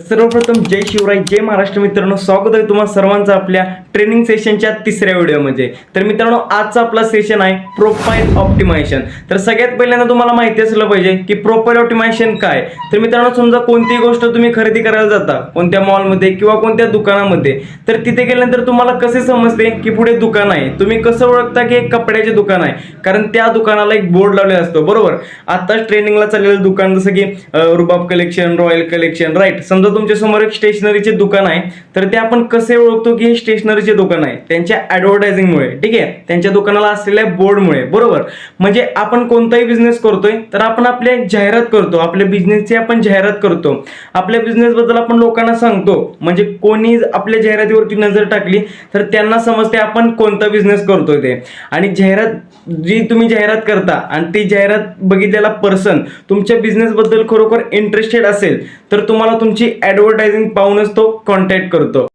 सर्वप्रथम जय शिवराय, जय महाराष्ट्र. मित्रांनो, स्वागत आहे तुम्हा सर्वांचं आपल्या ट्रेनिंग सेशनच्या तिसऱ्या व्हिडिओमध्ये. तर मित्रांनो, आजचा आपला सेशन आहे प्रोफाईल ऑप्टिमायझेशन. तर सगळ्यात पहिल्यांदा तुम्हाला माहिती असलं पाहिजे की प्रोफाईल ऑप्टिमायझेशन काय. तर मित्रांनो, समजा कोणतीही गोष्ट तुम्ही खरेदी करायला जाता कोणत्या मॉलमध्ये किंवा कोणत्या दुकानामध्ये, तर तिथे गेल्यानंतर तुम्हाला कसे समजते की पुढे दुकान आहे. तुम्ही कसं ओळखता की एक कपड्याचे दुकान आहे, कारण त्या दुकानाला एक बोर्ड लावलेला असतो. बरोबर, आताच ट्रेनिंगला चाललेलं दुकान जसं की रुबाब कलेक्शन, रॉयल कलेक्शन, राईट. समजा तुमच्या समोर एक स्टेशनरीचे दुकान आहे, तर ते आपण कसे ओळखतो की हे स्टेशनरीचे दुकान आहे? त्यांच्या ऍडव्हर्टायझिंगमुळे, ठीक आहे, त्यांच्या दुकानाला असलेल्या बोर्डमुळे. बरोबर, म्हणजे आपण कोणताही बिझनेस करतोय तर आपण आपल्या जाहिरात करतो, आपल्या बिझनेसची आपण जाहिरात करतो, आपल्या बिझनेस बद्दल आपण लोकांना सांगतो. म्हणजे कोणी आपल्या जाहिरातीवरती नजर टाकली तर त्यांना समजते आपण कोणता बिझनेस करतोय ते. आणि जाहिरात जी तुम्ही जाहिरात करता आणि ती जाहिरात बघितलेला पर्सन तुमच्या बिझनेस बद्दल खरोखर इंटरेस्टेड असेल तर तुम्हाला तुमची ऍडव्हर्टायझिंग पाहूनच तो कॉन्टॅक्ट करतो.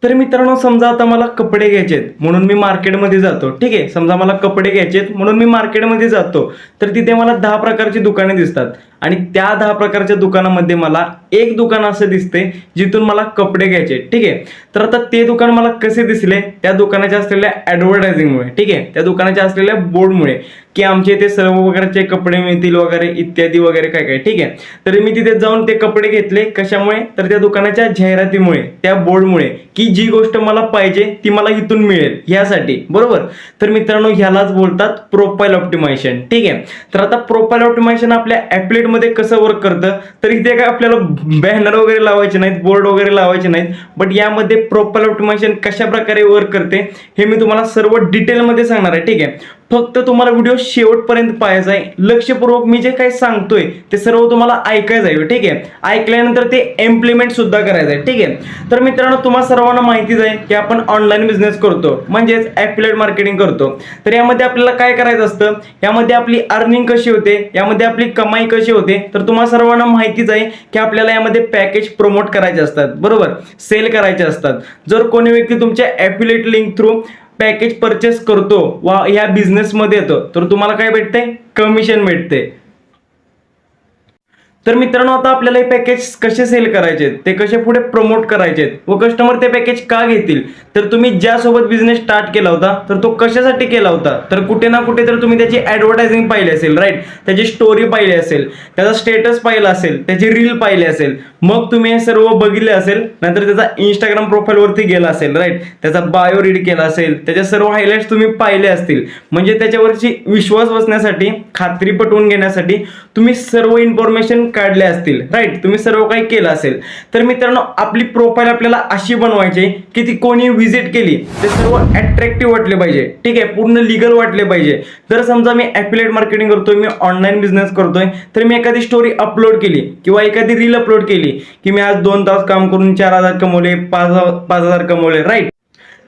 तर मित्रांनो, समजा आता मला कपडे घ्यायचेत म्हणून मी मार्केटमध्ये जातो. ठीक आहे, समजा मला कपडे घ्यायचेत म्हणून मी मार्केटमध्ये जातो, तर तिथे मला 10 प्रकारची दुकाने दिसतात आणि त्या 10 प्रकारच्या दुकानामध्ये मला एक दुकान असं दिसते जिथून मला कपडे घ्यायचे. ठीक आहे, तर आता ते दुकान मला कसे दिसले? त्या दुकानाच्या असलेल्या ऍडव्हर्टायझिंगमुळे, ठीक आहे, त्या दुकानाच्या असलेल्या बोर्डमुळे की आमच्या इथे सर्व प्रकारचे कपडे मिळतील वगैरे इत्यादी वगैरे काय काय. ठीक आहे, तर मी तिथे जाऊन ते कपडे घेतले. कशामुळे? तर त्या दुकानाच्या जाहिरातीमुळे, त्या बोर्डमुळे, की जी गोष्ट मला पाहिजे ती मला इथून मिळेल यासाठी. बरोबर, तर मित्रांनो, ह्यालाच बोलतात प्रोफाईल ऑप्टिमायझेशन. ठीक आहे, तर आता प्रोफाईल ऑप्टिमायझेशन आपल्या ऍप्लेट मध्ये कसं वर्क करतं? तर इथे काय आपल्याला बॅनर वगैरे लावायचे नाहीत, बोर्ड वगैरे लावायचे नाहीत, बट यामध्ये प्रोफाईल ऑप्टिमायझेशन कशा प्रकारे वर्क करते हे मी तुम्हाला सर्व डिटेलमध्ये सांगणार आहे. ठीक आहे, फक्त तुम्हाला व्हिडिओ शेवटपर्यंत पाहायचा आहे. लक्षपूर्वक मी जे काही सांगतोय ते सर्व तुम्हाला ऐकायचं आहे. ठीक आहे, ऐकल्यानंतर ते इम्प्लिमेंट सुद्धा करायचं आहे. ठीक आहे, तर मित्रांनो, तुम्हाला सर्वांना माहितीच आहे की आपण ऑनलाईन बिझनेस करतो, म्हणजेच ॲफिलिएट मार्केटिंग करतो. तर यामध्ये आपल्याला काय करायचं असतं? यामध्ये आपली अर्निंग कशी होते, यामध्ये आपली कमाई कशी होते? तर तुम्हाला सर्वांना माहितीच आहे की आपल्याला यामध्ये पॅकेज प्रमोट करायचे असतात. बरोबर, सेल करायचे असतात. जर कोणी व्यक्ती तुमच्या ॲफिलिएट लिंक थ्रू पॅकेज परचेस करतो वा या बिझनेसमध्ये येतो तर तुम्हाला काय भेटते? कमिशन भेटते. तर मित्रांनो, आता आपल्याला हे पॅकेज कसे सेल करायचे, ते कसे पुढे प्रमोट करायचे व कस्टमर ते पॅकेज का घेतील? तर तुम्ही ज्यासोबत बिझनेस स्टार्ट केला होता तर तो कशासाठी केला होता? तर कुठे ना कुठे तर तुम्ही त्याची ऍडव्हर्टायझिंग पाहिली असेल, राईट, त्याची स्टोरी पाहिली असेल, त्याचा स्टेटस पाहिला असेल, त्याची रील पाहिली असेल, मग तुम्ही हे सर्व बघितले असेल. नंतर त्याचा इंस्टाग्राम प्रोफाईलवरती गेला असेल, राईट, त्याचा बायो रीड केला असेल, त्याचे सर्व हायलाइट्स तुम्ही पाहिले असतील. म्हणजे त्याच्यावरची विश्वास बसण्यासाठी, खात्री पटवून घेण्यासाठी तुम्ही सर्व इन्फॉर्मेशन काढले असतील, राईट, तुम्ही सर्व काही केलं असेल. तर मित्रांनो, आपली प्रोफाईल आपल्याला अशी बनवायची की ती कोणी व्हिजिट केली ते सर्व अट्रॅक्टिव्ह वाटले पाहिजे. ठीक आहे, पूर्ण लिगल वाटले पाहिजे. जर समजा मी ॲफिलिएट मार्केटिंग करतोय, मी ऑनलाईन बिझनेस करतोय, तर मी एखादी स्टोरी अपलोड केली किंवा एखादी रील अपलोड केली की मी आज 2 तास काम करून 4,000 कमवले, 5,000 कमवले, राईट.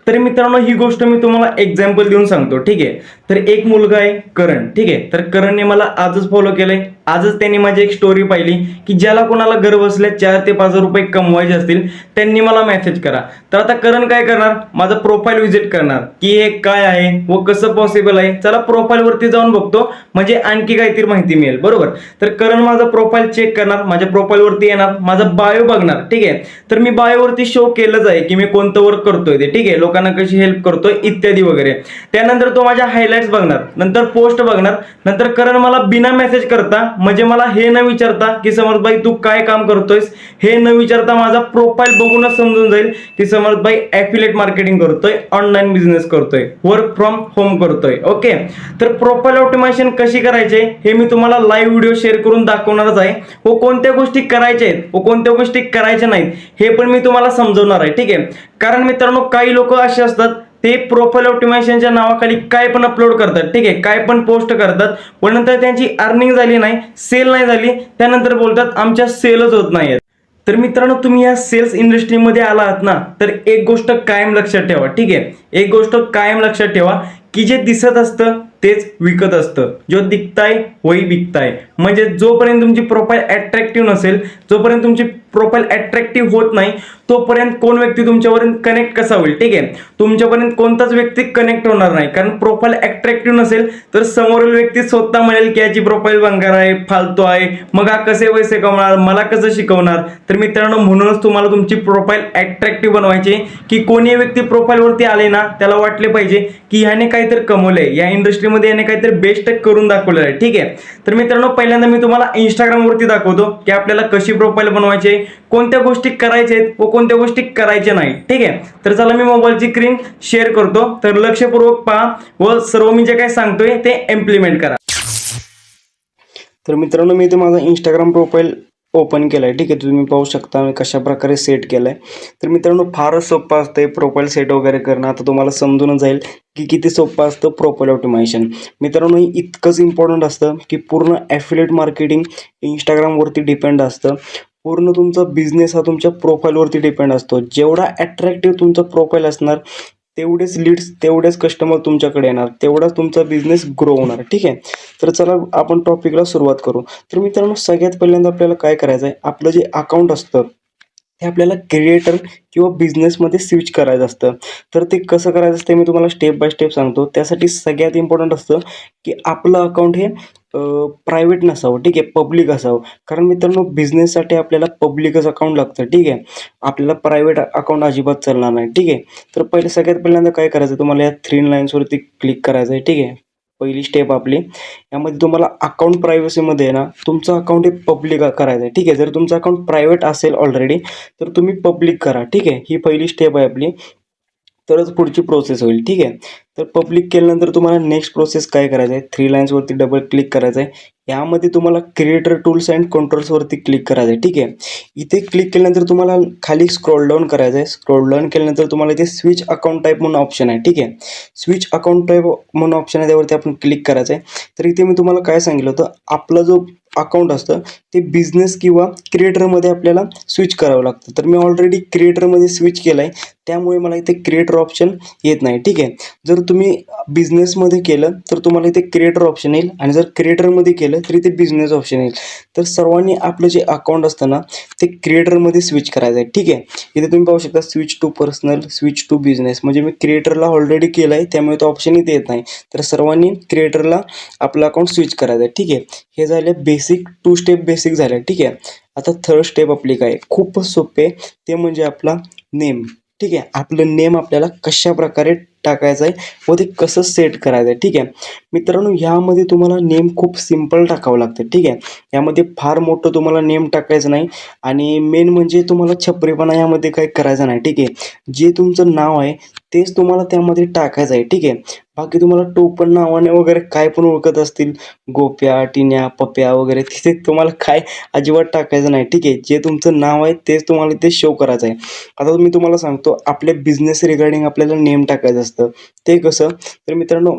तर मित्रांनो, ही गोष्ट मी तुम्हाला एक्झाम्पल देऊन सांगतो. ठीक आहे, तर एक मुलगा आहे करण. ठीक आहे, तर करणने मला आजच फॉलो केलंय. आजच त्यांनी माझी एक स्टोरी पाहिली की ज्याला कोणाला घर बसल्या 4 ते 5 रुपये कमवायचे असतील त्यांनी मला मेसेज करा. तर आता करण काय करणार? माझं प्रोफाईल व्हिजिट करणार की हे काय आहे व कसं पॉसिबल आहे. चला प्रोफाईल वरती जाऊन बघतो, म्हणजे आणखी काहीतरी माहिती मिळेल. बरोबर, तर करण माझं प्रोफाईल चेक करणार, माझ्या प्रोफाईल वरती येणार, माझा बायो बघणार. ठीक आहे, तर मी बायो वरती शो केलंच आहे की मी कोणतं वर्क करतोय ते. ठीक आहे, लोकांना कशी हेल्प करतोय इत्यादी वगैरे. त्यानंतर तो माझ्या हायलाइट्स बघणार, नंतर पोस्ट बघणार. नंतर करण मला बिना मेसेज करता, म्हणजे मला हे न विचारता की समर्थभाई तू काय काम करतोयस, हे न विचारता माझा प्रोफाईल बघूनच समजून जाईल की समर्थभाई ॲफिलिएट मार्केटिंग करतोय, ऑनलाईन बिझनेस करतोय, वर्क फ्रॉम होम करतोय. ओके, तर प्रोफाईल ऑप्टिमायझेशन कशी करायचे हे मी तुम्हाला लाईव्ह व्हिडिओ शेअर करून दाखवणारच आहे. व कोणत्या गोष्टी करायच्या आहेत व कोणत्या गोष्टी करायच्या नाहीत हे पण मी तुम्हाला समजवणार आहे. ठीक आहे, कारण मित्रांनो, काही लोक असे असतात ते प्रोफाईल ऑप्टिमायझेशनच्या नावाखाली काय पण अपलोड करतात. ठीक आहे, काय पण पोस्ट करतात, पण नंतर त्यांची अर्निंग झाली नाही, सेल नाही झाली, त्यानंतर बोलतात आमच्या सेलच होत नाहीत. तर मित्रांनो, तुम्ही या सेल्स इंडस्ट्रीमध्ये आला आहात ना, तर एक गोष्ट कायम लक्षात ठेवा. ठीक आहे, एक गोष्ट कायम लक्षात ठेवा की जे दिसत असतं तेच विकत असतं. जो दिखताय वही बिकताय. म्हणजे जोपर्यंत तुमची प्रोफाईल अट्रॅक्टिव्ह नसेल, जोपर्यंत तुमची प्रोफाईल अट्रॅक्टिव्ह होत नाही तोपर्यंत कोण व्यक्ती तुमच्यापर्यंत कनेक्ट कसा होईल? ठीक आहे, तुमच्यापर्यंत कोणताच व्यक्ती कनेक्ट होणार नाही, कारण प्रोफाईल अट्रॅक्टिव्ह नसेल तर समोरील व्यक्ती स्वतः म्हणेल की याची प्रोफाईल भंगार आहे, फालतू आहे, मग हा कसे पैसे कमवणार, मला कसं शिकवणार. तर मित्रांनो, म्हणूनच तुम्हाला तुमची प्रोफाईल अट्रॅक्टिव्ह बनवायची की कोणी व्यक्ती प्रोफाईलवरती आले ना त्याला वाटले पाहिजे की ह्याने काहीतरी कमवलंय, या इंडस्ट्रीमध्ये याने काहीतरी बेस्ट करून दाखवलेलं आहे. ठीक आहे, तर मित्रांनो, पहिल्यांदा मी तुम्हाला इंस्टाग्रामवरती दाखवतो की आपल्याला कशी प्रोफाईल बनवायची, कोणत्या गोष्टी करायच्या आहेत व कोणत्या गोष्टी करायच्या नाही. ठीक आहे, तर चला मी मोबाईलची स्क्रीन शेअर करतो, तर लक्षपूर्वक पहा व सर्व मी जे काही सांगतोय ते इम्प्लिमेंट करा. तर मित्रांनो, मी इथे माझा इंस्टाग्राम प्रोफाईल ओपन केला आहे. ठीक आहे, तुम्ही पाहू शकता मी कशा प्रकारे सेट केलं आहे. तर मित्रांनो, फारच सोपं असतं हे प्रोफाईल सेट वगैरे करणं. आता तुम्हाला समजून जाईल की किती सोपं असतं प्रोफाईल ऑप्टिमायझेशन. मित्रांनो, हे इतकंच इम्पॉर्टंट असतं की पूर्ण ॲफिलिएट मार्केटिंग इंस्टाग्रामवरती डिपेंड असतं. पूर्ण तुमचा बिझनेस हा तुमच्या प्रोफाईलवरती डिपेंड असतो. जेवढा अट्रॅक्टिव्ह तुमचा प्रोफाईल असणार तेवढेच लीड्स, तेवढेच कस्टमर तुमच्याकडे येणार, तेवढाच तुमचा बिझनेस ग्रो होणार. ठीक आहे, तर चला आपण टॉपिकला सुरुवात करू. तर मित्रांनो, सगळ्यात पहिल्यांदा आपल्याला काय करायचं आहे, आपलं जे अकाउंट असतं ते आपल्याला क्रिएटर किंवा बिझनेसमध्ये स्विच करायचं असतं. तर ते कसं करायचं असतं मी तुम्हाला स्टेप बाय स्टेप सांगतो. त्यासाठी सगळ्यात इम्पॉर्टंट असतं की आपलं अकाउंट हे प्रायव्हेट नसावं. ठीक आहे, पब्लिक असावं. कारण मित्रांनो, बिझनेससाठी आपल्याला पब्लिकच अकाउंट लागतं. ठीक आहे, आपल्याला प्रायव्हेट अकाउंट अजिबात चालणार नाही. ठीक आहे, तर सगळ्यात पहिल्यांदा काय करायचं, तुम्हाला या 3 लाईन्सवरती क्लिक करायचं आहे. ठीक आहे, पहिली स्टेप आपली यामध्ये तुम्हाला अकाउंट प्रायव्हसीमध्ये आहे ना, तुमचं अकाउंट हे पब्लिक करायचं आहे. ठीक आहे, जर तुमचं अकाउंट प्रायव्हेट असेल ऑलरेडी तर तुम्ही पब्लिक करा. ठीक आहे, ही पहिली स्टेप आहे आपली, तरच पुढची प्रोसेस होईल. ठीक आहे, तर पब्लिक केल्यानंतर तुम्हाला नेक्स्ट प्रोसेस काय करायचं आहे, 3 लाईन्सवरती डबल क्लिक करायचं आहे. यामध्ये तुम्हाला क्रिएटर टूल्स अँड कंट्रोल्सवरती क्लिक करायचं आहे. ठीक आहे, इथे क्लिक केल्यानंतर तुम्हाला खाली स्क्रोल डाऊन करायचं आहे. स्क्रोल डाऊन केल्यानंतर तुम्हाला इथे स्विच अकाउंट टाईप म्हणून ऑप्शन आहे. ठीक आहे, स्विच अकाउंट टाईप म्हणून ऑप्शन आहे, त्यावरती आपण क्लिक करायचं आहे. तर इथे मी तुम्हाला काय सांगितलं होतं, आपला जो अकाउंट असतं ते बिझनेस किंवा क्रिएटरमध्ये आपल्याला स्विच करावं लागतं. तर मी ऑलरेडी क्रिएटरमध्ये स्विच केलं आहे, त्यामुळे मला इथे क्रिएटर ऑप्शन येत नाही. ठीक आहे, जर तुम्ही बिझनेसमध्ये केलं तर तुम्हाला इथे क्रिएटर ऑप्शन येईल, आणि जर क्रिएटरमध्ये केलं तर इथे बिझनेस ऑप्शन येईल. तर सर्वांनी आपलं जे अकाउंट असतं ना ते क्रिएटरमध्ये स्विच करायचं आहे. ठीक आहे, इथे तुम्ही पाहू शकता switch to personal, switch to business, म्हणजे मी क्रिएटरला ऑलरेडी केलं आहे त्यामुळे तो ऑप्शन इथे येत नाही. तर सर्वांनी क्रिएटरला आपलं अकाउंट स्विच करायचं आहे. ठीक आहे, हे झाले बेसिक, 2 स्टेप बेसिक झाल्या. ठीक आहे, आता थर्ड स्टेप आपली काय, खूपच सोपे, ते म्हणजे आपला नेम. ठीक आहे, आपलं नेम आपल्याला कशा प्रकारे टाकायचं आहे व ते कसं सेट करायचं आहे. ठीक आहे मित्रांनो, ह्यामध्ये तुम्हाला नेम खूप सिम्पल टाकावं लागतं. ठीक आहे, यामध्ये फार मोठं तुम्हाला नेम टाकायचं नाही, आणि मेन म्हणजे तुम्हाला छपरीपणा यामध्ये काही करायचं नाही. ठीक आहे, जे तुमचं नाव आहे तेच तुम्हाला त्यामध्ये टाकायचं आहे. ठीक आहे, बाकी तुम्हाला टोपण नावाने वगैरे काय पण ओळखत असतील, गोप्या, टिन्या, पप्या वगैरे, तिथे तुम्हाला काय अजिबात टाकायचं नाही. ठीक आहे, जे तुमचं नाव आहे तेच तुम्हाला ते शो करायचं आहे. आता मी तुम्हाला सांगतो, आपल्या बिझनेस रिगार्डिंग आपल्याला नेम टाकायचं असतं. ते कसं, तर मित्रांनो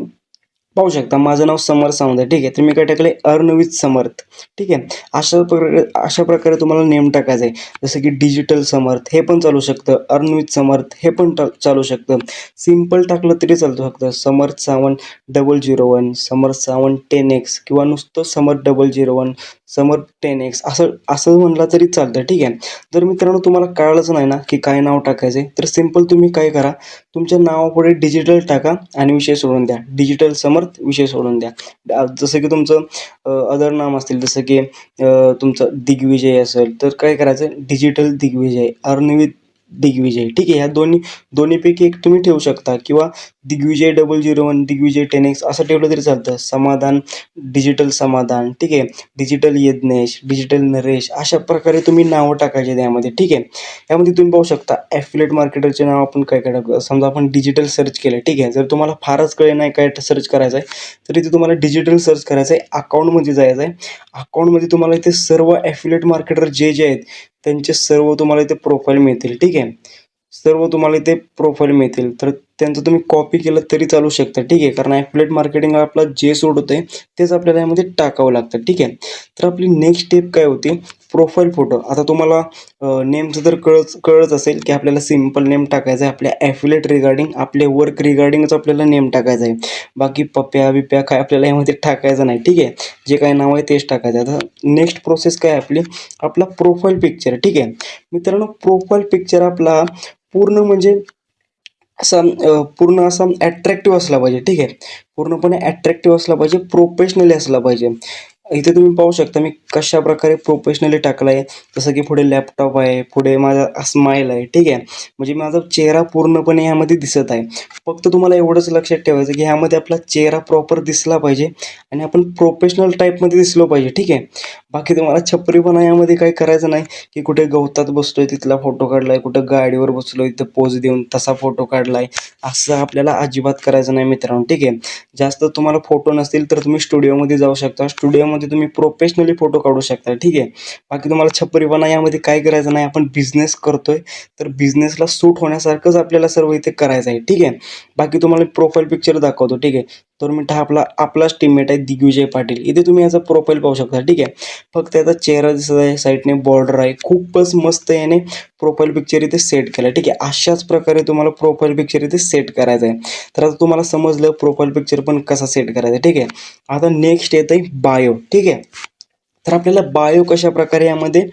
पाहू शकता माझं नाव समर्थ सावंत आहे. ठीक आहे, तर मी काय टाकले, अर्न विथ समर्थ. ठीक आहे, अशा प्रकारे तुम्हाला नेम टाकायचं आहे. जसं की डिजिटल समर्थ हे पण चालू शकतं, अर्न विथ समर्थ हे पण चालू शकतं. सिम्पल टाकलं तरी चालू शकतं, समर्थ सावंत 001, समर्थ सावंत 10x, किंवा नुसतं समर्थ 001, समर्थ 10x, असं असं म्हणलं तरी चालतं. ठीक आहे, जर मित्रांनो तुम्हाला कळलंच नाही ना की काय नाव टाकायचं आहे, तर सिम्पल तुम्ही काय करा, तुमच्या नावापुढे डिजिटल टाका आणि विषय सोडून द्या, डिजिटल समर्थ विषय सोडून द्या. जसं की तुमचं अदर नाम असतील, जसं की तुमचं दिग्विजय असेल तर काय करायचं, डिजिटल दिग्विजय, अर्नविथ दिग्विजय. ठीक आहे, ह्या दोन्हीपैकी एक तुम्ही ठेवू शकता, किंवा दिग्विजय 001, दिग्विजय 10x असं ठेवलं तरी चालतं. समाधान, डिजिटल समाधान. ठीक आहे, डिजिटल यज्ञेश, डिजिटल नरेश, अशा प्रकारे तुम्ही नावं टाकायचे त्यामध्ये. ठीक आहे, यामध्ये तुम्ही पाहू शकता ॲफिलिएट मार्केटरचे नाव आपण काय काय टाकू. समजा आपण डिजिटल सर्च केलं. ठीक आहे, जर तुम्हाला फारच कळे नाही काय सर्च करायचं आहे, तर इथे तुम्हाला डिजिटल सर्च करायचं आहे, अकाउंटमध्ये जायचं आहे. अकाउंटमध्ये तुम्हाला इथे सर्व ॲफिलिएट मार्केटर जे आहेत त्यांचे सर्व तुम्हाला इथे प्रोफाईल मिळतील. ठीक आहे, सर्व तुम्हाला इथे प्रोफाईल मिळतील. तर त्यांचं तुम्ही कॉपी केलं तरी चालू शकतं, ठीक आहे. कारण ॲफिलिएट मार्केटिंग आपला जे सूट होते तेच आपल्याला यामध्ये टाकावं लागतं, ठीक आहे. तर आपली नेक्स्ट स्टेप काय होती, प्रोफाईल फोटो. आता तुम्हाला नेमचं तर कळत असेल की आपल्याला सिम्पल नेम टाकायचं आहे. आपल्या ॲफिलिएट रिगार्डिंग, आपले वर्क रिगार्डिंगच आपल्याला नेम टाकायचं आहे. बाकी पप्या बिप्या काय आपल्याला यामध्ये टाकायचं नाही, ठीक आहे. जे काही नाव आहे तेच टाकायचं. आता नेक्स्ट प्रोसेस काय आपली, आपला प्रोफाईल पिक्चर, ठीक आहे. मित्रांनो, प्रोफाईल पिक्चर आपला पूर्ण म्हणजे असा पूर्ण असा अट्रॅक्टिव्ह असला पाहिजे, ठीक आहे. पूर्णपणे अट्रॅक्टिव्ह असला पाहिजे, प्रोफेशनली असला पाहिजे. इथे तुम्ही पाहू शकता मी कशा प्रकारे प्रोफेशनली टाकलं आहे. जसं की पुढे लॅपटॉप आहे, पुढे माझा स्माईल आहे, ठीक आहे. म्हणजे माझा चेहरा पूर्णपणे यामध्ये दिसत आहे. फक्त तुम्हाला एवढंच लक्षात ठेवायचं की ह्यामध्ये आपला चेहरा प्रॉपर दिसला पाहिजे आणि आपण प्रोफेशनल टाईपमध्ये दिसलो पाहिजे, ठीक आहे. बाकी तुम्हाला छपरीपणा यामध्ये काही करायचं नाही की कुठे गवतात बसलोय तिथला फोटो काढलाय, कुठं गाडीवर बसलोय तिथं पोज देऊन तसा फोटो काढलाय, असं आपल्याला अजिबात करायचं नाही मित्रांनो, ठीक आहे. जास्त तुम्हाला फोटो नसतील तर तुम्ही स्टुडिओमध्ये जाऊ शकता. स्टुडिओमध्ये तुम्ही प्रोफेशनली फोटो काढू शकता, ठीक आहे. बाकी तुम्हाला छपरीपणा यामध्ये काय करायचं नाही. आपण बिझनेस करतोय तर बिझनेसला सूट होण्यासारखंच आपल्याला सर्व इथे करायचं आहे, ठीक आहे. बाकी तुम्हाला प्रोफाईल पिक्चर दाखवतो, ठीक आहे. 2 मिनिट हा आपलाच टीममेट आहे दिग्विजय पाटील. इथे तुम्ही याचा प्रोफाईल पाहू शकता, ठीक आहे. फक्त याचा चेहरा दिसत आहे, साईडने बॉर्डर आहे, खूपच मस्त याने प्रोफाईल पिक्चर इथे सेट केला, ठीक आहे. अशाच प्रकारे तुम्हाला प्रोफाईल पिक्चर इथे सेट करायचं आहे. तर आता तुम्हाला समजलं प्रोफाईल पिक्चर पण कसा सेट करायचा, ठीक आहे. आता नेक्स्ट येत आहे बायो, ठीक आहे. तर आपल्याला बायो कशा प्रकारे यामध्ये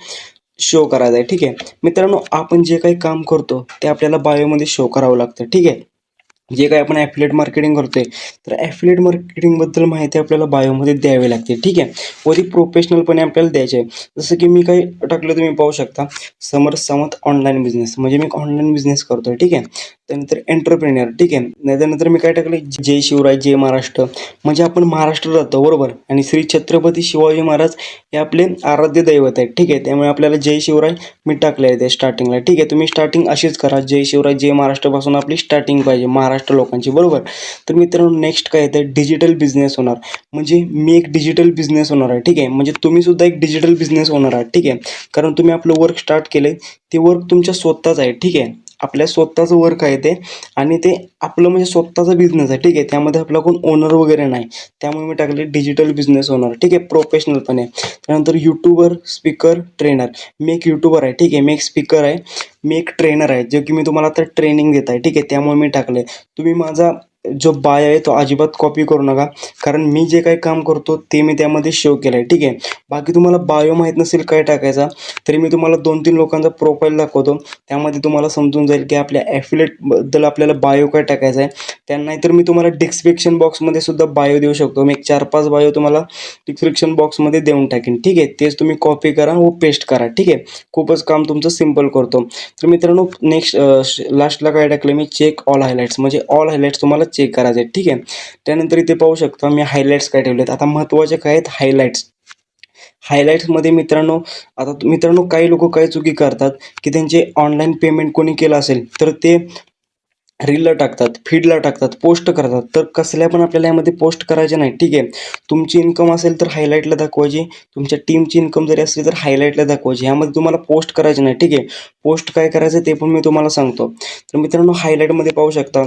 शो करायचा आहे, ठीक आहे. मित्रांनो, आपण जे काही काम करतो ते आपल्याला बायोमध्ये शो करावं लागतं, ठीक आहे. जे काही आपण ॲफिलिएट मार्केटिंग करतोय तर ॲफिलिएट मार्केटिंगबद्दल माहिती आपल्याला बायोमध्ये द्यावी लागते, ठीक आहे. व ती प्रोफेशनलपणे आपल्याला द्यायची आहे. जसं की मी काही टाकलं तुम्ही पाहू शकता, समर सावंत ऑनलाईन बिझनेस, म्हणजे मी ऑनलाईन बिझनेस करतोय, ठीक आहे. त्यानंतर एंटरप्रेन्युअर, ठीक आहे. त्यानंतर मी काय टाकले, जय शिवराय जय महाराष्ट्र, म्हणजे आपण महाराष्ट्र राहतो बरोबर, आणि श्री छत्रपती शिवाजी महाराज हे आपले आराध्य दैवत आहेत, ठीक आहे. त्यामुळे आपल्याला जय शिवराय मी टाकले आहे ते स्टार्टिंगला, ठीक आहे. तुम्ही स्टार्टिंग अशीच करा, जय शिवराय जय महाराष्ट्रापासून आपली स्टार्टिंग पाहिजे महाराष्ट्र लोकांची, बरोबर. तर मित्रांनो, नेक्स्ट काय येतं, डिजिटल बिझनेस होणार, म्हणजे मी एक डिजिटल बिझनेस होणार आहे, ठीक आहे. म्हणजे तुम्ही सुद्धा एक डिजिटल बिझनेस होणार आहात, ठीक आहे. कारण तुम्ही आपलं वर्क स्टार्ट केलंय, ते वर्क तुमच्या स्वतःच आहे, ठीक आहे. आपल्या स्वतःचं वर्क आहे ते, आणि ते आपलं म्हणजे स्वतःचा बिझनेस आहे, ठीक आहे. त्यामध्ये आपला कोण ओनर वगैरे नाही. त्यामुळे मी टाकले डिजिटल बिझनेस ओनर, ठीक आहे, प्रोफेशनलपणे. त्यानंतर यूट्यूबर, स्पीकर, ट्रेनर. मी एक यूट्यूबर आहे, ठीक आहे. मी एक स्पीकर आहे, मी एक ट्रेनर आहे, जे की मी तुम्हाला आता ट्रेनिंग देत आहे, ठीक आहे. त्यामुळे मी टाकले. तुम्ही माझा जो बाय आहे तो अजिबात कॉपी करू नका, कारण मी जे काही काम करतो ते मी त्यामध्ये शो केलं आहे, ठीक आहे. बाकी तुम्हाला बायो माहीत नसेल काय टाकायचा, तरी मी तुम्हाला 2-3 लोकांचा प्रोफाईल दाखवतो. त्यामध्ये तुम्हाला समजून जाईल की आपल्या ॲफिलिएटबद्दल आपल्याला बायो काय टाकायचा आहे. त्यांना तर मी तुम्हाला डिस्क्रिप्शन बॉक्समध्ये सुद्धा बायो देऊ शकतो. मी एक 4-5 बायो तुम्हाला डिस्क्रिप्शन बॉक्समध्ये देऊन टाकेन, ठीक आहे. तेच तुम्ही कॉपी करा व पेस्ट करा, ठीक आहे. खूपच काम तुमचं सिम्पल करतो. तर मित्रांनो, नेक्स्ट लास्टला काय टाकलं मी, चेक ऑल हायलाइट्स, म्हणजे ऑल हायलाइट्स तुम्हाला चेक करायचे आहेत, ठीक आहे. त्यानंतर इथे पाहू शकता मी हायलाइट्स काय ठेवलेत. आता महत्त्वाचे काय आहेत हायलाइट्स. हायलाइट्समध्ये मित्रांनो, आता मित्रांनो काही लोक काय चुकी करतात की त्यांचे ऑनलाईन पेमेंट कोणी केलं असेल तर ते रीलला टाकतात, फीडला टाकतात, पोस्ट करतात. तर कसल्या पण आपल्याला यामध्ये पोस्ट करायचे नाही, ठीक आहे. तुमची इन्कम असेल तर हायलाईटला दाखवायची, तुमच्या टीमची इन्कम जरी असली तर हायलाईटला दाखवायची. यामध्ये तुम्हाला पोस्ट करायचे नाही, ठीक आहे. पोस्ट काय करायचं ते पण मी तुम्हाला सांगतो. तर मित्रांनो, हायलाईटमध्ये पाहू शकता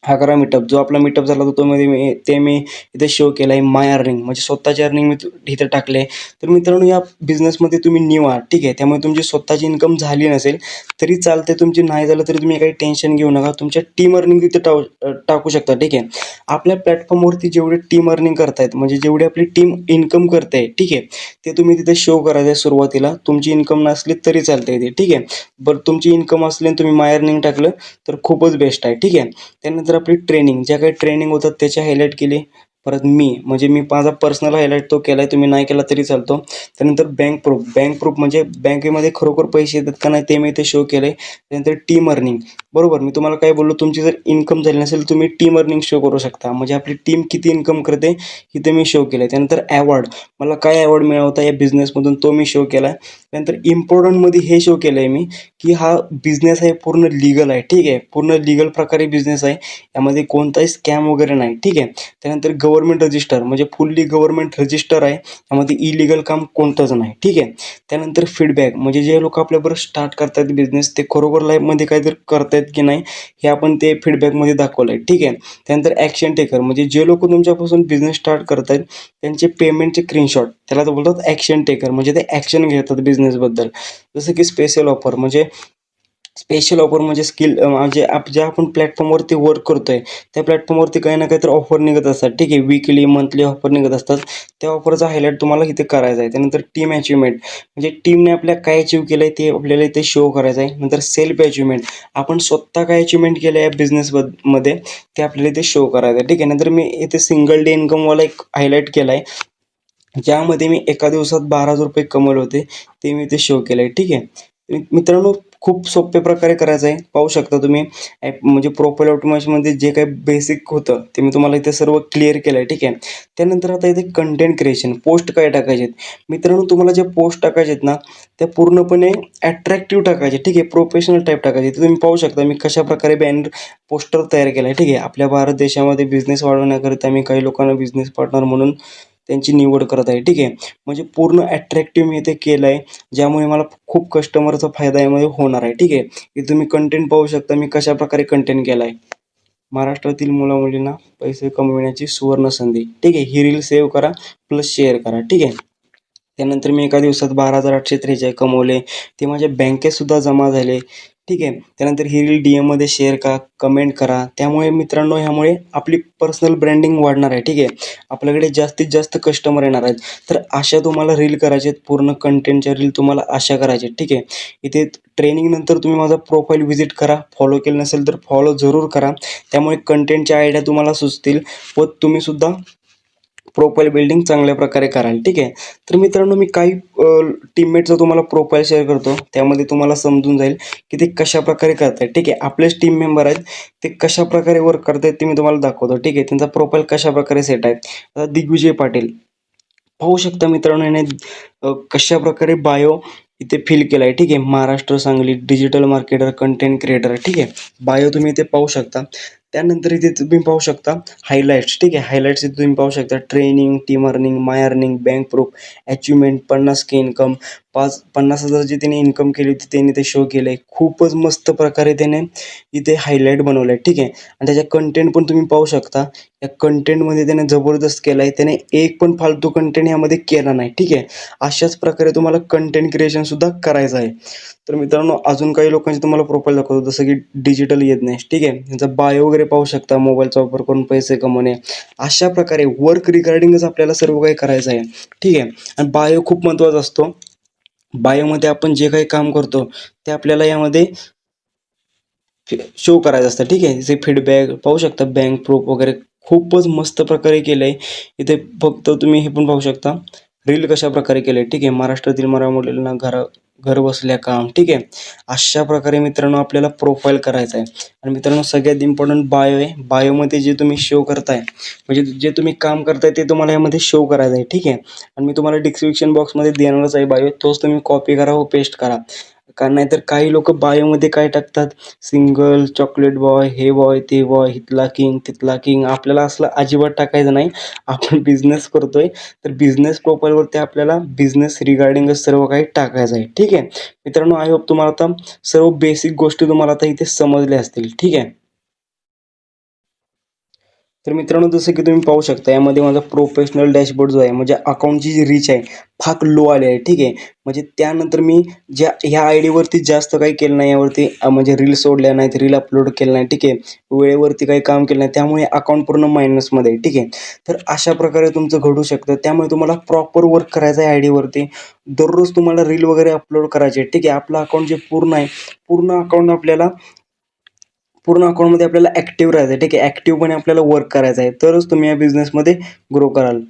हा करा मीटअप, जो आपला मीटअप झाला होता तो मी इथे शो केला आहे. माय अर्निंग, म्हणजे स्वतःची अर्निंग मी इथे टाकले. तर मित्रांनो, या बिझनेसमध्ये तुम्ही न्यू आहात, ठीक आहे. त्यामुळे तुमची स्वतःची इन्कम झाली नसेल तरी चालते, तुमची नाही झालं तरी तुम्ही काही टेन्शन घेऊ नका. तुमच्या टीम अर्निंग तिथे टाकू शकता, ठीक आहे. आपल्या प्लॅटफॉर्मवरती जेवढे टीम अर्निंग करतायत, म्हणजे जेवढी आपली टीम इन्कम करते, ठीक आहे, ते तुम्ही तिथे शो करायचं आहे सुरुवातीला. तुमची इन्कम नसली तरी चालते इथे, ठीक आहे. बरं, तुमची इन्कम असली आणि तुम्ही माय अर्निंग टाकलं तर खूपच बेस्ट आहे, ठीक आहे. त्यानंतर आपली ट्रेनिंग, ज्या काही ट्रेनिंग होतात त्याचे हायलाईट केली. परत म्हणजे मी माझा पर्सनल हायलाईट तो केला आहे, तुम्ही नाही केला तरी चालतो. त्यानंतर बँक प्रूफ म्हणजे बँकेमध्ये खरोखर पैसे येतात का नाही ते मी इथे शो केलं आहे. त्यानंतर टीम अर्निंग, बरोबर, मी तुम्हाला काय बोललो, तुमची जर इन्कम झाली नसेल तुम्ही टीम अर्निंग शो करू शकता, म्हणजे आपली टीम किती इन्कम करते इथे मी शो केलं आहे. त्यानंतर ॲवॉर्ड, मला काय ॲवॉर्ड मिळाला होता या बिझनेसमधून तो मी शो केला आहे. त्यानंतर इम्पॉर्टंटमध्ये हे शो केलं आहे मी की हा बिझनेस आहे पूर्ण लीगल आहे, ठीक आहे. पूर्ण लीगल प्रकारे बिझनेस आहे, यामध्ये कोणताही स्कॅम वगैरे नाही, ठीक आहे. त्यानंतर गव्हर्नमेंट रजिस्टर म्हणजे फुल्ली गव्हर्नमेंट रजिस्टर आहे, त्यामध्ये इलिगल काम कोणतंच नाही. ठीक आहे. त्यानंतर फीडबॅक म्हणजे जे लोक आपल्याबरोबर स्टार्ट करतात बिझनेस ते खरोखर लाईफमध्ये काहीतरी करतायत की नाही हे आपण ते फीडबॅकमध्ये दाखवलं आहे. ठीक आहे. त्यानंतर ॲक्शन टेकर म्हणजे जे लोक तुमच्यापासून बिझनेस स्टार्ट करतायत त्यांचे पेमेंटचे स्क्रीनशॉट त्याला तर बोलतात ॲक्शन टेकर म्हणजे ते ॲक्शन घेतात बिझनेसबद्दल. जसं की स्पेशल ऑफर म्हणजे स्किल म्हणजे ज्या आपण प्लॅटफॉर्मवरती वर्क करतोय त्या प्लॅटफॉर्मवरती काही ना काहीतरी ऑफर निघत असतात. ठीक आहे. वीकली मंथली ऑफर निघत असतात. त्या ऑफरचा हायलाईट तुम्हाला इथे करायचा आहे. त्यानंतर टीम अचिव्हमेंट म्हणजे टीमने आपल्या काय अचीव्ह केलं आहे ते आपल्याला इथे शो करायचं आहे. नंतर सेल्फ अचिव्हमेंट आपण स्वतः काय अचिव्हमेंट केलं आहे बिझनेसमध्ये ते आपल्याला इथे शो करायचं आहे. ठीक आहे. नंतर मी इथे सिंगल डे इन्कमवाला एक हायलाईट केला आहे, ज्यामध्ये मी एका दिवसात 12,000 रुपये कमवले होते ते मी इथे शो केलं आहे. ठीक आहे. मित्रांनो खूप सोप्या प्रकारे करायचं आहे. पाहू शकता तुम्ही म्हणजे प्रोफाईल ऑटोमेशनमध्ये जे काही बेसिक होतं ते मी तुम्हाला इथे सर्व क्लिअर केलं आहे. ठीक आहे. त्यानंतर आता इथे कंटेंट क्रिएशन पोस्ट काय टाकायचे आहेत. मित्रांनो तुम्हाला जे पोस्ट टाकायचे आहेत ना त्या पूर्णपणे अट्रॅक्टिव्ह टाकायचे. ठीक आहे. प्रोफेशनल टाईप टाकायचे. इथे तुम्ही पाहू शकता मी कशा प्रकारे बॅनर पोस्टर तयार केला आहे. ठीक आहे. आपल्या भारत देशामध्ये बिझनेस वाढवण्याकरिता मी काही लोकांना बिझनेस पार्टनर म्हणून त्यांची निवड करत आहे. ठीक आहे. म्हणजे पूर्ण अट्रॅक्टिव्ह मी इथे केलं आहे, ज्यामुळे मला खूप कस्टमरचा फायदा यामध्ये होणार आहे. ठीक आहे. इथे तुम्ही कंटेंट पाहू शकता मी कशा प्रकारे कंटेंट केला आहे. महाराष्ट्रातील मुला-मुलींना पैसे कमविण्याची सुवर्ण संधी. ठीक आहे. ही रील सेव्ह करा प्लस शेअर करा. ठीक आहे. त्यानंतर मी एका दिवसात 12,843 कमवले. ते माझ्या बँकेतसुद्धा जमा झाले. ठीक आहे. त्यानंतर ही रील DM मध्ये शेअर करा, कमेंट करा. त्यामुळे मित्रांनो ह्यामुळे आपली पर्सनल ब्रँडिंग वाढणार आहे. ठीक आहे. आपल्याकडे जास्तीत जास्त कस्टमर येणार आहेत. तर अशा तुम्हाला रील करायचे आहेत. पूर्ण कंटेंटच्या रील तुम्हाला अशा करायच्या आहेत. ठीक आहे. इथे ट्रेनिंगनंतर तुम्ही माझा प्रोफाईल व्हिजिट करा. फॉलो केलं नसेल तर फॉलो जरूर करा. त्यामुळे कंटेंटच्या आयडिया तुम्हाला सुचतील व तुम्हीसुद्धा प्रोफाईल बिल्डिंग चांगल्या प्रकारे कराल. ठीक आहे. तर मित्रांनो मी काही टीममेटचा तुम्हाला प्रोफाईल शेअर करतो, त्यामध्ये तुम्हाला समजून जाईल की ते कशा प्रकारे करतायत. ठीक आहे. आपलेच टीम मेंबर आहेत, ते कशा प्रकारे वर्क करतायत ते मी तुम्हाला दाखवतो. ठीक आहे. त्यांचा प्रोफाईल कशा प्रकारे सेट आहे. आता दिग्विजय पाटील पाहू शकता मित्रांनो याने कशा प्रकारे बायो इथे फिल केला आहे. ठीक आहे. Maharashtra Sangli digital marketer content creator. ठीक आहे. बायो तुम्ही इथे पाहू शकता. त्यानंतर इथे तुम्ही पाहू शकता हायलाइट्स. ठीक आहे. हायलाइट्स इथे तुम्ही पाहू शकता training, team earning, my earning, bank proof, achievement, 50K income, 50,000ची त्याने इन्कम केली होती त्याने ते शो केलं आहे. खूपच मस्त प्रकारे त्याने इथे हायलाईट बनवलं आहे. ठीक आहे. आणि त्याच्या कंटेंट पण तुम्ही पाहू शकता. या कंटेंटमध्ये त्याने जबरदस्त केला आहे. त्याने एक पण फालतू कंटेंट यामध्ये केला नाही. ठीक आहे. अशाच प्रकारे तुम्हाला कंटेंट क्रिएशनसुद्धा करायचं आहे. तर मित्रांनो अजून काही लोकांचे तुम्हाला प्रोफाईल दाखवतो, जसं की डिजिटल यज्ञेश. ठीक आहे. त्यांचा बायो वगैरे पाहू शकता. मोबाईलचा वापर करून पैसे कमवणे. अशा प्रकारे वर्क रिगार्डिंगच आपल्याला सर्व काही करायचं आहे. ठीक आहे. आणि बायो खूप महत्त्वाचा असतो. बायोमध्ये आपण जे काही काम करतो ते आपल्याला यामध्ये शो करायचं असतं. ठीक आहे. जसे फीडबॅक पाहू शकता, बँक प्रूफ वगैरे खूपच मस्त प्रकारे केलं आहे. इथे फक्त तुम्ही हे पण पाहू शकता रील कशा प्रकारे केलं आहे. ठीक आहे. महाराष्ट्रातील मराठमोळ्यांना घर बसल्या काम. ठीक आहे. अशा प्रकारे मित्रांनो आपल्याला प्रोफाईल करायचं आहे. आणि मित्रांनो सगळ्यात इम्पॉर्टंट बायो आहे. बायोमध्ये जे तुम्ही शो करताय म्हणजे जे तुम्ही काम करताय ते तुम्हाला यामध्ये शो करायचं आहे. ठीक आहे. आणि मी तुम्हाला डिस्क्रिप्शन बॉक्समध्ये देणारच आहे बायो, तोच तुम्ही कॉपी करा व पेस्ट करा. कारण नाहीतर काही लोक बायोमध्ये काय टाकतात single, chocolate boy, hey boy, ते बॉय, इथला किंग, तिथला किंग. आपल्याला असलं अजिबात टाकायचं नाही. आपण बिझनेस करतोय तर बिझनेस प्रोफाईलवरती आपल्याला बिझनेस रिगार्डिंगच सर्व काही टाकायचं आहे. ठीक आहे. मित्रांनो आय होप तुम्हाला आता सर्व बेसिक गोष्टी तुम्हाला आता इथे समजल्या असतील. ठीक आहे. तर मित्रांनो जसं की तुम्ही पाहू शकता यामध्ये माझा प्रोफेशनल डॅशबोर्ड जो आहे म्हणजे अकाउंटची जी रीच आहे फार लो आली आहे. ठीक आहे. म्हणजे त्यानंतर मी ह्या आय डीवरती जास्त काही केलं नाही, यावरती म्हणजे रील सोडल्या नाहीत, रील अपलोड केलं नाही. ठीक आहे. वेळेवरती काही काम केलं नाही, त्यामुळे अकाउंट पूर्ण मायनसमध्ये आहे. ठीक आहे. तर अशा प्रकारे तुमचं घडू शकतं. त्यामुळे तुम्हाला प्रॉपर वर्क करायचं आहे आय डीवरती. दररोज तुम्हाला रील वगैरे अपलोड करायचे आहे. ठीक आहे. आपलं अकाउंट जे पूर्ण आहे पूर्ण अकाउंटमध्ये आपल्याला ॲक्टिव्ह राहायचं आहे. ठीक आहे. ॲक्टिव्हपणे आपल्याला वर्क करायचं आहे, तरच तुम्ही या बिझनेसमध्ये ग्रो कराल.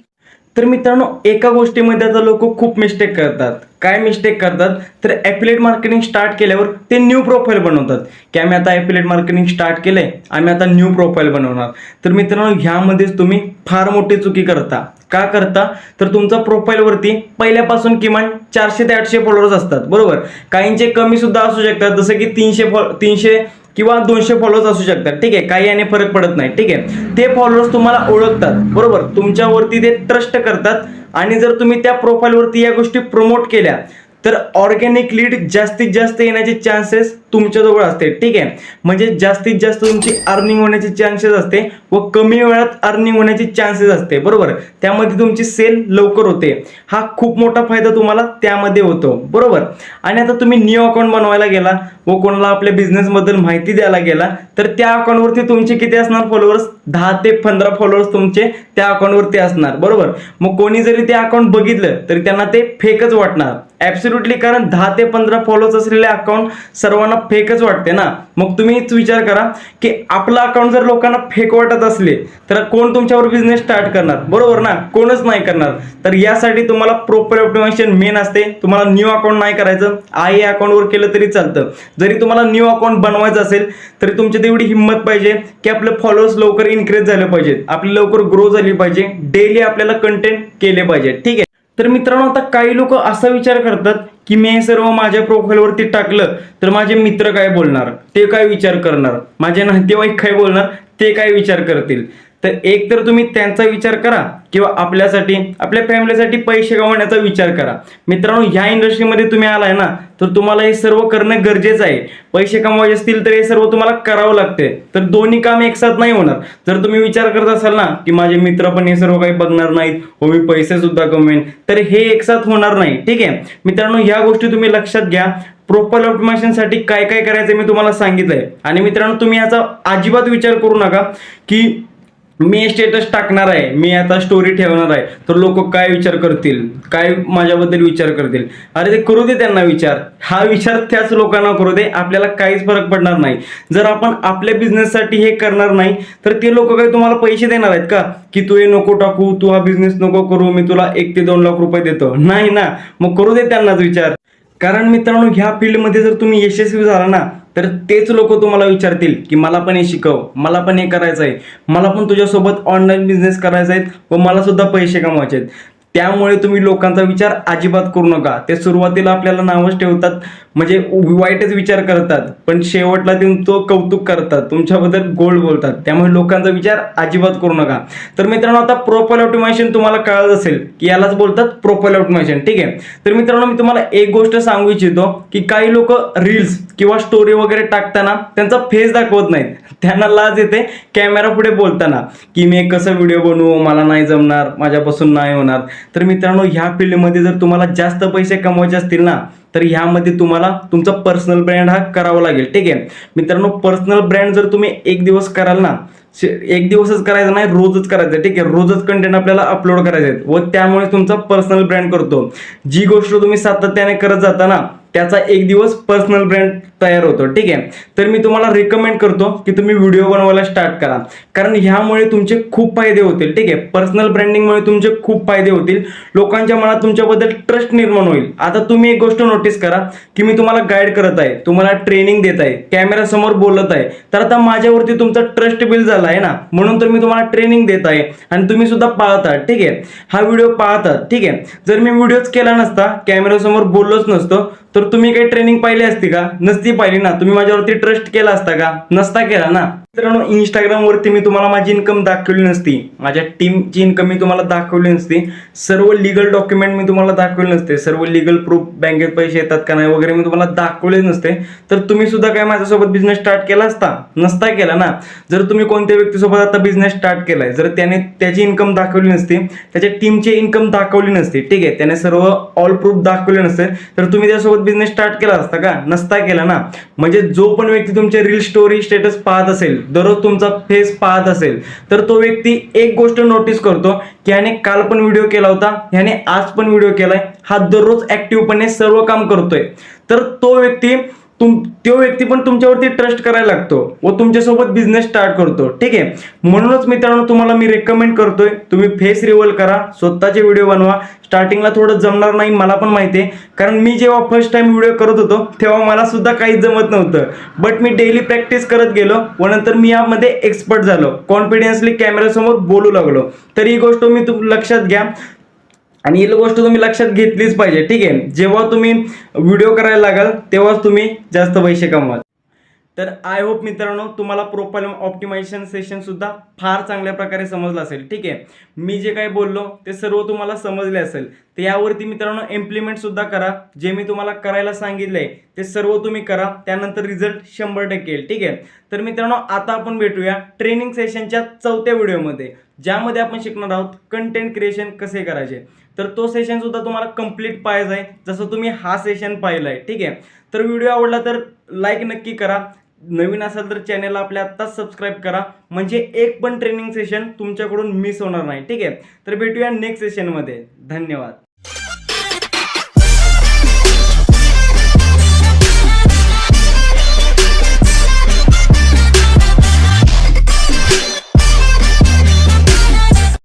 तर मित्रांनो एका गोष्टीमध्ये आता लोक खूप मिस्टेक करतात. काय मिस्टेक करतात तर ॲफिलिएट मार्केटिंग स्टार्ट केल्यावर ते न्यू प्रोफाईल बनवतात की आम्ही आता ॲफिलिएट मार्केटिंग स्टार्ट केलंय, आम्ही आता न्यू प्रोफाईल बनवणार. तर मित्रांनो ह्यामध्येच तुम्ही फार मोठी चुकी करता. का करता तर तुमचा प्रोफाईलवरती पहिल्यापासून किमान 400 ते 800 फॉलोअर्स असतात. बरोबर. काहींचे कमी सुद्धा असू शकतात, जसं की 300 किंवा 200 फॉलोअर्स असू शकतात, ठीक आहे, काही याने फरक पडत नाही, ठीक आहे. ते फॉलोअर्स तुम्हाला ओळखतात, बरोबर, तुमच्यावरती ते ट्रस्ट करतात आणि जर तुम्ही त्या प्रोफाईलवरती या गोष्टी प्रमोट केल्या तर ऑर्गॅनिक लीड जास्तीत जास्त येण्याचे चान्सेस तुमच्याजवळ असते, ठीक आहे. म्हणजे जास्तीत जास्त तुमची अर्निंग होण्याचे चान्सेस असते व कमी वेळात अर्निंग होण्याचे चान्सेस असते, बरोबर. त्यामध्ये तुमची सेल लवकर होते. हा खूप मोठा फायदा तुम्हाला त्यामध्ये होतो, बरोबर. आणि आता तुम्ही न्यू अकाउंट बनवायला गेला व कोणाला आपल्या बिझनेसबद्दल माहिती द्यायला गेला तर त्या अकाउंटवरती तुमचे किती असणार फॉलोअर्स? 10 ते 15 फॉलोअर्स तुमचे त्या अकाउंटवरती असणार, बरोबर. मग कोणी जरी ते अकाउंट बघितलं तरी त्यांना ते फेकच वाटणार, ऍब्सोल्युटली, कारण 10 ते 15 फॉलोअर्स असलेले अकाउंट सर्वांना फेकच वाटते ना. मग तुम्हीच विचार करा की आपलं अकाउंट जर लोकांना फेक वाटत असले तर कोण तुमच्यावर बिझनेस स्टार्ट करणार, बरोबर ना, कोणच नाही करणार. तर यासाठी तुम्हाला प्रॉपर ऑप्टिमायझेशन मेन असते. तुम्हाला न्यू अकाउंट नाही करायचं, आहे अकाउंटवर केलं तरी चालतं. जरी तुम्हाला न्यू अकाउंट बनवायचं असेल तरी तुमच्यात एवढी हिंमत पाहिजे की आपले फॉलोअर्स लवकर इन्क्रीज झाले पाहिजेत, आपली लवकर ग्रो झाली पाहिजे, डेली आपल्याला कंटेंट केले पाहिजे, ठीक आहे. तर मित्रांनो, आता काही लोक असा विचार करतात की मी हे सर्व माझ्या प्रोफाईलवरती टाकलं तर माझे मित्र काय बोलणार, ते काय विचार करणार, माझे नातेवाईक काय बोलणार, ते काय विचार करतील. तर एक तर तुम्ही त्यांचा विचार करा किंवा आपल्यासाठी, आपल्या फॅमिलीसाठी पैसे कमवण्याचा विचार करा. मित्रांनो, ह्या इंडस्ट्रीमध्ये तुम्ही आलाय ना तर तुम्हाला हे सर्व करणं गरजेचं आहे. पैसे कमवायचे असतील तर हे सर्व तुम्हाला करावं लागते. तर दोन्ही काम एकसाथ नाही होणार. जर तुम्ही विचार करत असाल ना की माझे मित्र पण हे सर्व काही बघणार नाहीत व मी पैसे सुद्धा कमवेन, तर हे एकसाथ होणार नाही, ठीक आहे. मित्रांनो, ह्या गोष्टी तुम्ही लक्षात घ्या. प्रॉपर ऑप्टिमायझेशनसाठी काय काय करायचं मी तुम्हाला सांगितलंय. आणि मित्रांनो, तुम्ही याचा अजिबात विचार करू नका की मी स्टेटस टाकणार आहे, मी आता स्टोरी ठेवणार आहे तर लोक काय विचार करतील, काय माझ्याबद्दल विचार करतील. अरे ते करू दे त्यांना विचार, हा विचार त्याच लोकांना करू दे, आपल्याला काहीच फरक पडणार नाही. जर आपण आपल्या बिझनेससाठी हे करणार नाही तर ते लोक काही तुम्हाला पैसे देणार आहेत का की तू हे नको टाकू, तू हा बिझनेस नको करू, मी तुला 1 ते 2 लाख रुपये देतो? नाही ना. मग करू दे त्यांनाच विचार. कारण मित्रांनो, ह्या फील्डमध्ये जर तुम्ही यशस्वी झाला ना तर तेच लोक तुम्हाला विचारतील की मला पण हे शिकव, मला पण हे करायचं आहे, मला पण तुझ्यासोबत ऑनलाईन बिझनेस करायचा आहे व मला सुद्धा पैसे कमवायचे आहेत. त्यामुळे तुम्ही लोकांचा विचार अजिबात करू नका. ते सुरुवातीला आपल्याला नावच ठेवतात, म्हणजे वाईटच विचार करतात, पण शेवटला देऊन तो कौतुक करतात, तुमच्याबद्दल गोड बोलतात. त्यामुळे लोकांचा विचार अजिबात करू नका. तर मित्रांनो, आता प्रोफाइल ऑप्टिमायझेशन तुम्हाला कळलं असेल की यालाच बोलतात प्रोफाइल ऑप्टिमायझेशन, ठीक आहे. तर मित्रांनो, मी तुम्हाला एक गोष्ट सांगू इच्छितो की काही लोक रील्स किंवा स्टोरी वगैरे टाकताना त्यांचा फेस दाखवत नाहीत. त्यांना लाज येते कॅमेरा पुढे बोलताना की मी कसं व्हिडिओ बनवू, मला नाही जमणार, माझ्यापासून नाही होणार. तर मित्रांनो, ह्या फील्डमध्ये जर तुम्हाला जास्त पैसे कमवायचे असतील ना तर ह्यामध्ये तुम्हाला तुमचा पर्सनल ब्रँड हा करावा लागेल, ठीक आहे. मित्रांनो, पर्सनल ब्रँड जर तुम्ही एक दिवस कराल ना, एक दिवसच करायचं नाही, रोजच करायचं, ठीक आहे. रोजच कंटेंट आपल्याला अपलोड करायचे आहेत व त्यामुळे तुमचा पर्सनल ब्रँड करतो. जी गोष्ट तुम्ही सातत्याने करत जाता ना त्याचा एक दिवस पर्सनल ब्रँड तयार होतो, ठीक आहे. तर मी तुम्हाला रिकमेंड करतो की तुम्ही व्हिडिओ बनवायला स्टार्ट करा, कारण ह्यामुळे तुमचे खूप फायदे होतील, ठीक आहे. पर्सनल ब्रँडिंगमुळे तुमचे खूप फायदे होतील. लोकांच्या मनात तुमच्याबद्दल ट्रस्ट निर्माण होईल. आता तुम्ही एक गोष्ट नोटीस करा की मी तुम्हाला गाईड करत आहे, तुम्हाला ट्रेनिंग देत आहे, कॅमेरा समोर बोलत आहे, तर आता माझ्यावरती तुमचा ट्रस्ट बिल्ड झाला आहे ना, म्हणून तर मी तुम्हाला ट्रेनिंग देत आहे आणि तुम्ही सुद्धा पाहता, ठीक आहे. हा व्हिडिओ पाहता, ठीक आहे. जर मी व्हिडिओच केला नसता, कॅमेरा समोर बोललोच नसतो तर तुम्ही काही ट्रेनिंग पाहिली असती का? नसती पाहिली ना. तुम्ही माझ्यावरती ट्रस्ट केला असता का? नसता केला ना. मित्रांनो, इंस्टाग्रामवरती मी तुम्हाला माझी इन्कम दाखवली नसती, माझ्या टीमची इन्कम मी तुम्हाला दाखवली नसती, सर्व लिगल डॉक्युमेंट मी तुम्हाला दाखवले नसते, सर्व लिगल प्रूफ, बँकेत पैसे येतात का नाही वगैरे मी तुम्हाला दाखवले नसते, तर तुम्ही सुद्धा काय माझ्यासोबत बिझनेस स्टार्ट केला असता? नसता केला ना. जर तुम्ही कोणत्या व्यक्तीसोबत आता बिझनेस स्टार्ट केलाय, जर त्याने त्याची इन्कम दाखवली नसती, त्याच्या टीमची इन्कम दाखवली नसती, ठीक आहे, त्याने सर्व ऑल प्रूफ दाखवले नसते, तर तुम्ही त्यासोबत बिझनेस स्टार्ट केला असता का? नसता केला ना. म्हणजे जो पण व्यक्ती तुमचे रील, स्टोरी, स्टेटस पाहत असेल, दररोज तुमचा फेस पाहत असेल, तर तो व्यक्ती एक गोष्ट नोटीस करतो की ह्याने काल पण व्हिडिओ केला होता, ह्याने आज पण व्हिडिओ केलाय, हा दररोज ऍक्टिव्हपणे सर्व काम करतोय. तर तो व्यक्ती पण तुमच्यावरती ट्रस्ट करायला लागतो व तुमच्यासोबत बिझनेस स्टार्ट करतो, ठीक आहे. म्हणूनच मित्रांनो, तुम्हाला मी रेकमेंड करतोय तुम्ही फेस रिव्हील करा, स्वतःचे व्हिडिओ बनवा. स्टार्टिंगला थोडं जमणार नाही, मला पण माहिती आहे, कारण मी जेव्हा फर्स्ट टाइम व्हिडिओ करत होतो तेव्हा मला सुद्धा काहीच जमत नव्हतं. बट मी डेली प्रॅक्टिस करत गेलो व नंतर मी यामध्ये एक्सपर्ट झालो, कॉन्फिडेन्सली कॅमेऱ्यासमोर बोलू लागलो. तर ही गोष्ट मी लक्षात घ्या आणि ही गोष्ट तुम्ही लक्षात घेतलीच पाहिजे, ठीक आहे. जेव्हा तुम्ही व्हिडिओ करायला लागाल तेव्हाच तुम्ही जास्त पैसे कमवाल. तर आय होप मित्रांनो तुम्हाला प्रोफाईल ऑप्टिमायझेशन सेशन सुद्धा फार चांगल्या प्रकारे समजलं असेल. ठीक आहे, मी जे काही बोललो ते सर्व तुम्हाला समजले असेल. तर यावरती मित्रांनो इम्प्लिमेंट सुद्धा करा. जे मी तुम्हाला करायला सांगितलंय ते सर्व तुम्ही करा, त्यानंतर रिझल्ट 100% येईल. ठीक आहे, तर मित्रांनो आता आपण भेटूया ट्रेनिंग सेशनच्या 4थ्या व्हिडिओमध्ये, ज्यामध्ये आपण शिकणार आहोत कंटेंट क्रिएशन कसे करायचे. तर तो सेशन सुद्धा तुम्हाला कंप्लीट पाहिजे आहे, जसं तुम्ही हा सेशन पाहिलाय. ठीक आहे, तर व्हिडिओ आवडला तर लाईक नक्की करा. नवीन असाल तर चॅनलला आपल्या आत्ताच सबस्क्राईब करा, म्हणजे एक पण ट्रेनिंग सेशन तुमच्याकडून मिस होणार नाही. ठीक आहे, तर भेटूया नेक्स्ट सेशनमध्ये. धन्यवाद.